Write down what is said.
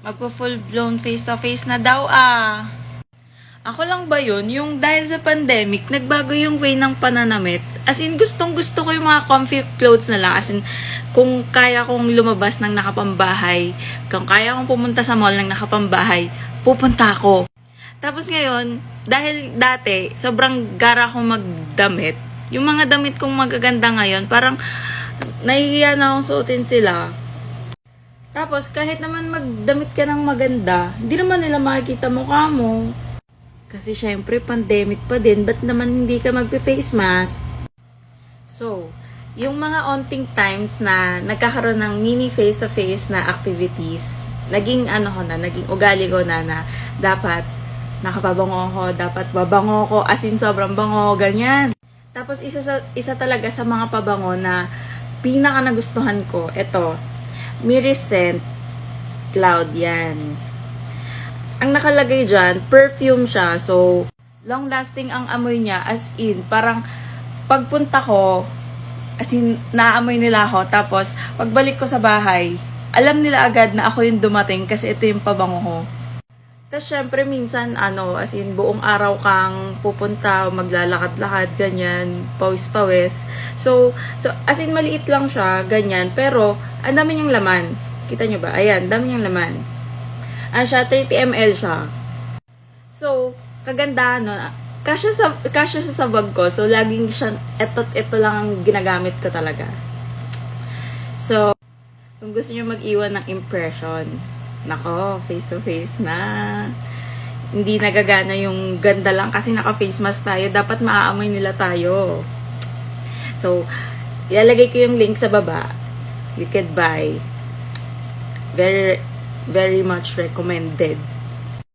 Magpo-full blown face to face na daw ah. Ako lang ba yun? Yung dahil sa pandemic, nagbago yung way ng pananamit. As in, gustong gusto ko yung mga comfy clothes na lang. As in, kung kaya kong lumabas ng nakapambahay, kung kaya kong pumunta sa mall ng nakapambahay, pupunta ako. Tapos ngayon, dahil dati, sobrang gara akong magdamit. Yung mga damit kong magaganda ngayon, parang nahihiya na akong suotin sila. Tapos, kahit naman magdamit ka ng maganda, hindi naman nila makikita mukha mo. Kasi syempre, pandemic pa din, ba't naman hindi ka magpe-face mask? So, yung mga onting times na nagkakaroon ng mini face-to-face na activities, naging naging ugali ko na dapat nakapabango ko, dapat babango ko, as in sobrang bango, ganyan. Tapos, isa talaga sa mga pabango na pinaka nagustuhan ko, ito, Miriscent Cloud yan. Ang nakalagay dyan, perfume siya. So, long-lasting ang amoy niya. As in, parang pagpunta ko, as in, naamoy nila ako. Tapos, pagbalik ko sa bahay, alam nila agad na ako yung dumating kasi ito yung pabango ko. Tapos, syempre, minsan, as in, buong araw kang pupunta, maglalakad-lakad, ganyan, pawis-pawis. So, as in, maliit lang siya, ganyan. Pero, ang dami niyang laman. Kita niyo ba? Ayan, dami niyang laman. Siya, 30 ml siya. So, kaganda, no? Kasya sa bag ko. So, laging siya, ito lang ang ginagamit ko talaga. So, kung gusto niyo mag-iwan ng impression, nako, face-to-face na. Hindi nagagana yung ganda lang kasi naka-face mask tayo. Dapat maaamoy nila tayo. So, ilalagay ko yung link sa baba. You could buy. Very much recommended.